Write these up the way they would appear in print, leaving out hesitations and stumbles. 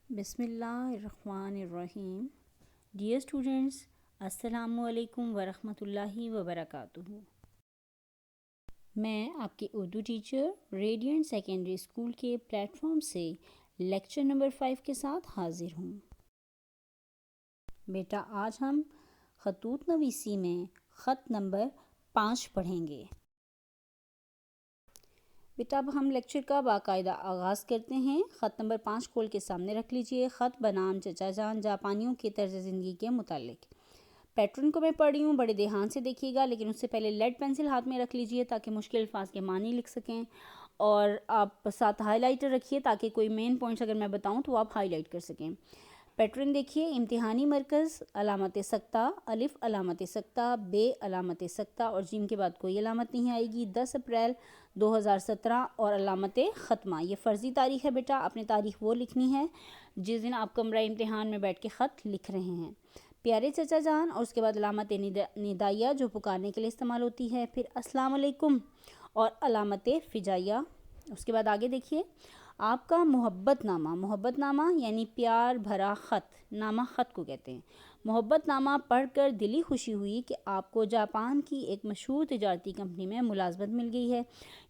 بسم اللہ الرحمن الرحیم. ڈیئر اسٹوڈنٹس، السلام علیکم ورحمۃ اللہ وبرکاتہ. میں آپ کی Urdu teacher radiant secondary school کے پلیٹ فارم سے لیکچر نمبر 5 کے ساتھ حاضر ہوں. بیٹا آج ہم خطوط نویسی میں خط نمبر 5 پڑھیں گے. بیٹا اب ہم لیکچر کا باقاعدہ آغاز کرتے ہیں. خط نمبر 5 کھول کے سامنے رکھ لیجئے. خط بنام چچا جان جاپانیوں کے طرز زندگی کے متعلق. پیٹرن کو میں پڑھ رہی ہوں، بڑے دھیان سے دیکھیے گا، لیکن اس سے پہلے لیڈ پینسل ہاتھ میں رکھ لیجئے تاکہ مشکل الفاظ کے معنی لکھ سکیں، اور آپ ساتھ ہائی لائٹر رکھیے تاکہ کوئی مین پوائنٹس اگر میں بتاؤں تو آپ ہائی لائٹ کر سکیں. پیٹرن دیکھیے. امتحانی مرکز، علامت سکتہ، الف علامت سکتہ، بے علامت سکتہ اور جیم کے بعد کوئی علامت نہیں آئے گی. 10 اپریل 2017 اور علامت ختمہ. یہ فرضی تاریخ ہے بیٹا، اپنی تاریخ وہ لکھنی ہے جس دن آپ کمرہ امتحان میں بیٹھ کے خط لکھ رہے ہیں. پیارے چچا جان، اور اس کے بعد علامت ندائیہ جو پکارنے کے لیے استعمال ہوتی ہے. پھر السلام علیکم اور علامت فجائیہ. اس کے بعد آگے دیکھیے. آپ کا محبت نامہ. محبت نامہ یعنی پیار بھرا خط. نامہ خط کو کہتے ہیں. محبت نامہ پڑھ کر دلی خوشی ہوئی کہ آپ کو جاپان کی ایک مشہور تجارتی کمپنی میں ملازمت مل گئی ہے.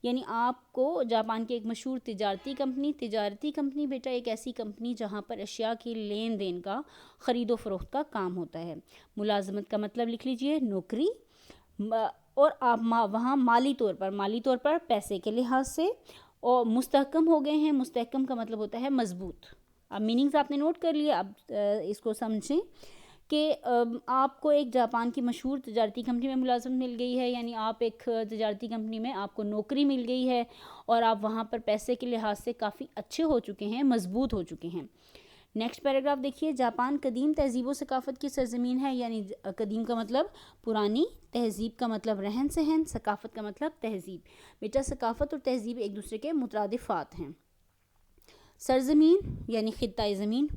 یعنی آپ کو جاپان کی ایک مشہور تجارتی کمپنی بیٹا ایک ایسی کمپنی جہاں پر اشیاء کی لین دین کا، خرید و فروخت کا کام ہوتا ہے. ملازمت کا مطلب لکھ لیجئے نوکری، اور آپ وہاں مالی طور پر پیسے کے لحاظ سے اور مستحکم ہو گئے ہیں. مستحکم کا مطلب ہوتا ہے مضبوط. اب میننگز آپ نے نوٹ کر لیے. اب اس کو سمجھیں کہ آپ کو ایک جاپان کی مشہور تجارتی کمپنی میں ملازمت مل گئی ہے، یعنی آپ ایک تجارتی کمپنی میں آپ کو نوکری مل گئی ہے اور آپ وہاں پر پیسے کے لحاظ سے کافی اچھے ہو چکے ہیں، مضبوط ہو چکے ہیں. نیکسٹ پیراگراف دیکھیے. جاپان قدیم تہذیب و ثقافت کی سرزمین ہے. یعنی قدیم کا مطلب پرانی، تہذیب کا مطلب رہن سہن، ثقافت کا مطلب تہذیب. بیٹا ثقافت اور تہذیب ایک دوسرے کے مترادفات ہیں. سرزمین یعنی خطۂ زمین.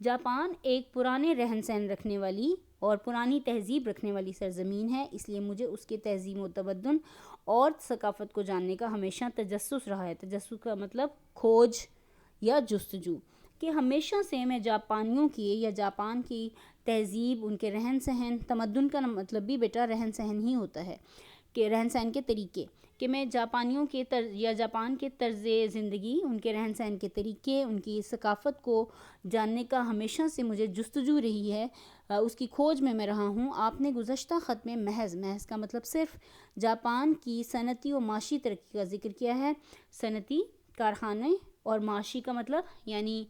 جاپان ایک پرانے رہن سہن رکھنے والی اور پرانی تہذیب رکھنے والی سرزمین ہے، اس لیے مجھے اس کے تہذیب و تمدن اور ثقافت کو جاننے کا ہمیشہ تجسس رہا ہے. تجسس کا مطلب کھوج یا جستجو، کہ ہمیشہ سے میں جاپانیوں کی یا جاپان کی تہذیب، ان کے رہن سہن، تمدن کا مطلب بھی بیٹا رہن سہن ہی ہوتا ہے، کہ رہن سہن کے طریقے، کہ میں جاپانیوں کے یا جاپان کے طرز زندگی، ان کے رہن سہن کے طریقے، ان کی ثقافت کو جاننے کا ہمیشہ سے مجھے جستجو رہی ہے، اس کی کھوج میں رہا ہوں. آپ نے گزشتہ خط میں محض کا مطلب صرف جاپان کی صنعتی و معاشی ترقی کا ذکر کیا ہے. صنعتی کارخانے اور معاشی کا مطلب یعنی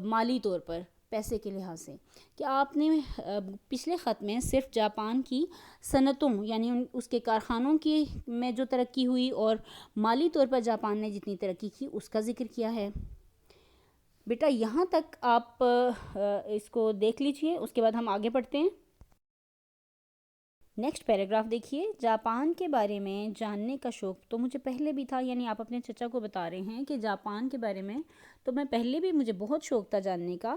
مالی طور پر، پیسے کے لحاظ سے، کہ آپ نے پچھلے خط میں صرف جاپان کی صنعتوں یعنی اس کے کارخانوں کی میں جو ترقی ہوئی اور مالی طور پر جاپان نے جتنی ترقی کی اس کا ذکر کیا ہے. بیٹا یہاں تک آپ اس کو دیکھ لیجئے. اس کے بعد ہم آگے پڑھتے ہیں. نیکسٹ پیراگراف دیکھیے. جاپان کے بارے میں جاننے کا شوق تو مجھے پہلے بھی تھا، یعنی آپ اپنے چچا کو بتا رہے ہیں کہ جاپان کے بارے میں تو میں پہلے بھی مجھے بہت شوق تھا جاننے کا.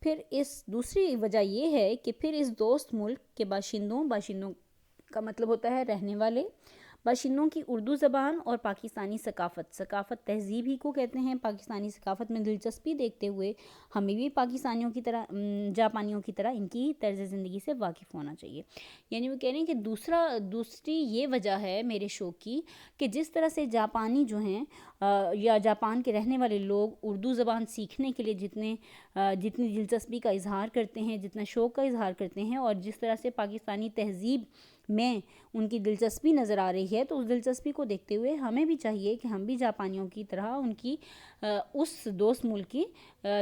پھر اس دوسری وجہ یہ ہے کہ پھر اس دوست ملک کے باشندوں کا مطلب ہوتا ہے رہنے والے، باشندوں کی اردو زبان اور پاکستانی ثقافت تہذیب ہی کو کہتے ہیں. پاکستانی ثقافت میں دلچسپی دیکھتے ہوئے ہمیں بھی پاکستانیوں کی طرح، جاپانیوں کی طرح ان کی طرز زندگی سے واقف ہونا چاہیے. یعنی وہ کہہ رہے ہیں کہ دوسری یہ وجہ ہے میرے شوق کی کہ جس طرح سے جاپانی جو ہیں یا جاپان کے رہنے والے لوگ اردو زبان سیکھنے کے لیے جتنی دلچسپی کا اظہار کرتے ہیں، جتنا شوق کا اظہار کرتے ہیں، اور جس طرح سے پاکستانی تہذیب میں ان کی دلچسپی نظر آ رہی ہے، تو اس دلچسپی کو دیکھتے ہوئے ہمیں بھی چاہیے کہ ہم بھی جاپانیوں کی طرح ان کی اس دوست ملک کی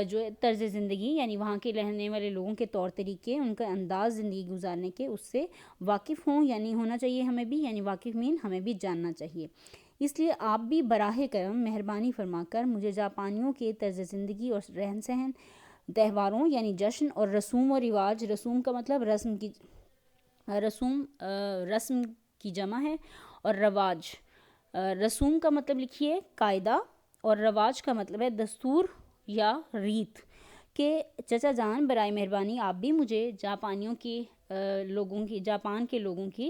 جو طرز زندگی یعنی وہاں کے رہنے والے لوگوں کے طور طریقے، ان کا انداز زندگی گزارنے کے اس سے واقف ہوں. یعنی ہونا چاہیے ہمیں بھی، یعنی واقف ہمیں بھی جاننا چاہیے. اس لیے آپ بھی براہ کرم مہربانی فرما کر مجھے جاپانیوں کے طرز زندگی اور رہن سہن، تہواروں یعنی جشن اور رسوم و رواج. رسوم کا مطلب رسم کی جمع ہے، اور رواج، رسوم کا مطلب لکھیے قاعدہ، اور رواج کا مطلب ہے دستور یا ریت. کہ چچا جان برائے مہربانی آپ بھی مجھے جاپانیوں کی لوگوں کی، جاپان کے لوگوں کی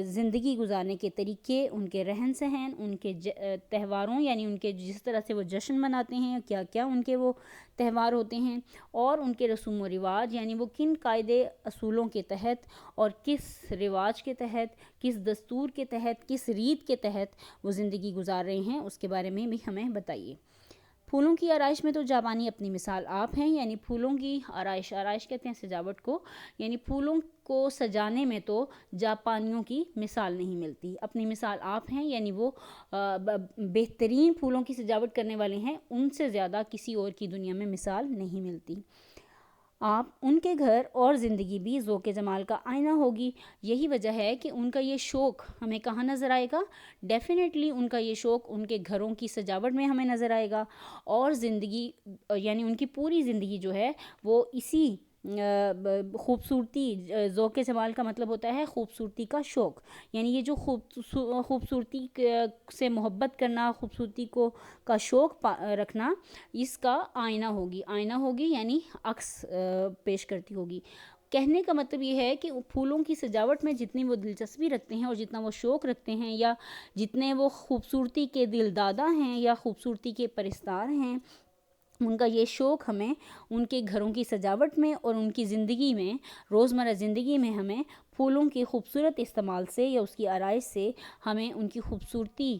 زندگی گزارنے کے طریقے، ان کے رہن سہن، ان کے تہواروں یعنی ان کے جس طرح سے وہ جشن مناتے ہیں، کیا کیا ان کے وہ تہوار ہوتے ہیں، اور ان کے رسوم و رواج یعنی وہ کن قاعدے اصولوں کے تحت اور کس رواج کے تحت، کس دستور کے تحت، کس ریت کے تحت وہ زندگی گزار رہے ہیں، اس کے بارے میں بھی ہمیں بتائیے۔ پھولوں کی آرائش میں تو جاپانی اپنی مثال آپ ہیں، یعنی پھولوں کی آرائش کہتے ہیں سجاوٹ کو، یعنی پھولوں کو سجانے میں تو جاپانیوں کی مثال نہیں ملتی، اپنی مثال آپ ہیں، یعنی وہ بہترین پھولوں کی سجاوٹ کرنے والے ہیں، ان سے زیادہ کسی اور کی دنیا میں مثال نہیں ملتی۔ آپ ان کے گھر اور زندگی بھی ذوق جمال کا آئینہ ہوگی، یہی وجہ ہے کہ ان کا یہ شوق ہمیں کہاں نظر آئے گا؟ ڈیفینیٹلی ان کا یہ شوق ان کے گھروں کی سجاوٹ میں ہمیں نظر آئے گا، اور زندگی یعنی ان کی پوری زندگی جو ہے وہ اسی خوبصورتی، ذوق جمال کا مطلب ہوتا ہے خوبصورتی کا شوق، یعنی یہ جو خوبصورتی سے محبت کرنا، خوبصورتی کا شوق رکھنا، اس کا آئینہ ہوگی یعنی عکس پیش کرتی ہوگی۔ کہنے کا مطلب یہ ہے کہ پھولوں کی سجاوٹ میں جتنی وہ دلچسپی رکھتے ہیں اور جتنا وہ شوق رکھتے ہیں، یا جتنے وہ خوبصورتی کے دل دادا ہیں یا خوبصورتی کے پرستار ہیں، ان کا یہ شوق ہمیں ان کے گھروں کی سجاوٹ میں اور ان کی زندگی میں، روزمرہ زندگی میں ہمیں پھولوں کے خوبصورت استعمال سے یا اس کی آرائش سے ہمیں ان کی خوبصورتی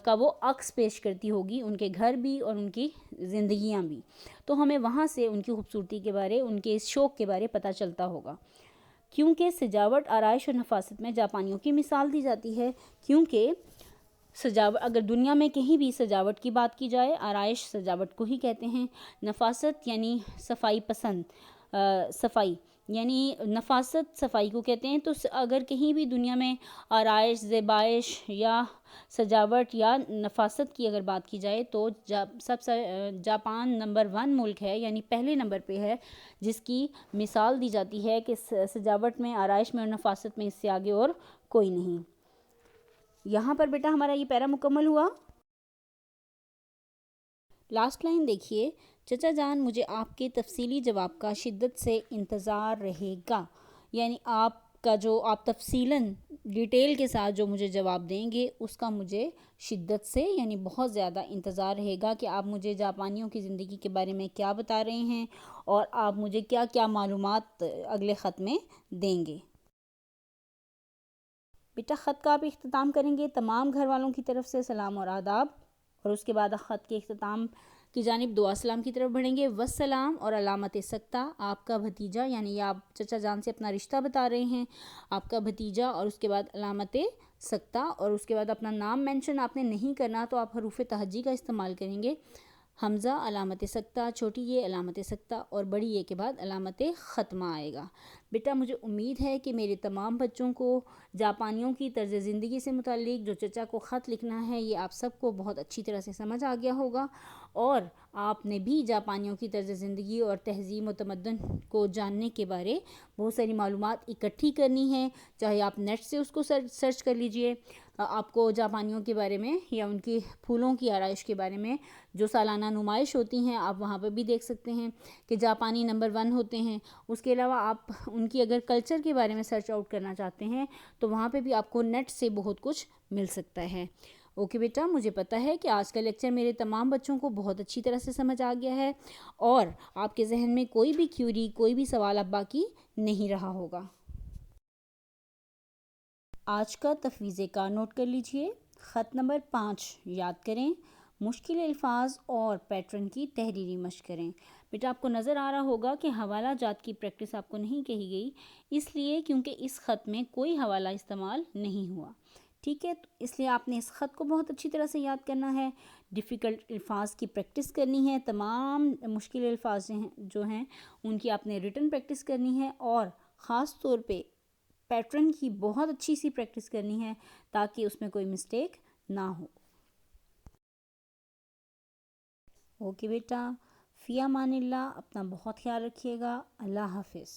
کا وہ عکس پیش کرتی ہوگی، ان کے گھر بھی اور ان کی زندگیاں بھی، تو ہمیں وہاں سے ان کی خوبصورتی کے بارے، ان کے اس شوق کے بارے پتہ چلتا ہوگا۔ کیونکہ سجاوٹ، آرائش اور نفاست میں جاپانیوں کی مثال دی جاتی ہے، کیونکہ سجاوٹ اگر دنیا میں کہیں بھی سجاوٹ کی بات کی جائے، آرائش سجاوٹ کو ہی کہتے ہیں، نفاست یعنی صفائی پسند، صفائی یعنی نفاست صفائی کو کہتے ہیں، تو اگر کہیں بھی دنیا میں آرائش، زیبائش یا سجاوٹ یا نفاست کی اگر بات کی جائے تو سب سے جاپان نمبر 1 ملک ہے، یعنی پہلے نمبر پہ ہے، جس کی مثال دی جاتی ہے کہ سجاوٹ میں، آرائش میں اور نفاست میں اس سے آگے اور کوئی نہیں۔ یہاں پر بیٹا ہمارا یہ پیرا مکمل ہوا۔ لاسٹ لائن دیکھیے، چچا جان مجھے آپ کے تفصیلی جواب کا شدت سے انتظار رہے گا، یعنی آپ کا جو آپ تفصیلاً ڈیٹیل کے ساتھ جو مجھے جواب دیں گے اس کا مجھے شدت سے یعنی بہت زیادہ انتظار رہے گا کہ آپ مجھے جاپانیوں کی زندگی کے بارے میں کیا بتا رہے ہیں اور آپ مجھے کیا کیا معلومات اگلے خط میں دیں گے۔ بیٹا خط کا آپ اختتام کریں گے تمام گھر والوں کی طرف سے سلام اور آداب، اور اس کے بعد خط کے اختتام کی جانب دعا سلام کی طرف بڑھیں گے۔ والسلام اور علامت سکتہ، آپ کا بھتیجا، یعنی آپ چچا جان سے اپنا رشتہ بتا رہے ہیں، آپ کا بھتیجا، اور اس کے بعد علامت سکتہ، اور اس کے بعد اپنا نام مینشن آپ نے نہیں کرنا، تو آپ حروف تہجی کا استعمال کریں گے، حمزہ علامت سکتہ، چھوٹی یہ علامت سکتہ اور بڑی یہ کے بعد علامت ختمہ آئے گا۔ بیٹا مجھے امید ہے کہ میرے تمام بچوں کو جاپانیوں کی طرز زندگی سے متعلق جو چچا کو خط لکھنا ہے یہ آپ سب کو بہت اچھی طرح سے سمجھ آ گیا ہوگا، اور آپ نے بھی جاپانیوں کی طرز زندگی اور تہذیب و تمدن کو جاننے کے بارے بہت ساری معلومات اکٹھی کرنی ہے، چاہے آپ نیٹ سے اس کو سرچ کر لیجئے، آپ کو جاپانیوں کے بارے میں یا ان کی پھولوں کی آرائش کے بارے میں جو سالانہ نمائش ہوتی ہیں آپ وہاں پہ بھی دیکھ سکتے ہیں کہ جاپانی نمبر 1 ہوتے ہیں۔ اس کے علاوہ آپ ان کی اگر کلچر کے بارے میں سرچ آؤٹ کرنا چاہتے ہیں تو وہاں پہ بھی آپ کو نیٹ سے بہت کچھ مل سکتا ہے۔ اوکے بیٹا، مجھے پتہ ہے کہ آج کا لیکچر میرے تمام بچوں کو بہت اچھی طرح سے سمجھ آ گیا ہے اور آپ کے ذہن میں کوئی بھی کیوری، کوئی بھی سوال اب باقی نہیں رہا ہوگا۔ آج کا تفویض کار نوٹ کر لیجئے، خط نمبر 5 یاد کریں، مشکل الفاظ اور پیٹرن کی تحریری مشق کریں۔ بیٹا آپ کو نظر آ رہا ہوگا کہ حوالہ جات کی پریکٹس آپ کو نہیں کہی گئی، اس لیے کیونکہ اس خط میں کوئی حوالہ استعمال نہیں ہوا، ٹھیک ہے، اس لیے آپ نے اس خط کو بہت اچھی طرح سے یاد کرنا ہے، ڈیفیکلٹ الفاظ کی پریکٹس کرنی ہے، تمام مشکل الفاظ جو ہیں ان کی آپ نے ریٹن پریکٹس کرنی ہے، اور خاص طور پہ پیٹرن کی بہت اچھی سی پریکٹس کرنی ہے تاکہ اس میں کوئی مسٹیک نہ ہو۔ اوکے بیٹا، فی امان اللہ، اپنا بہت خیال رکھیے گا، اللہ حافظ۔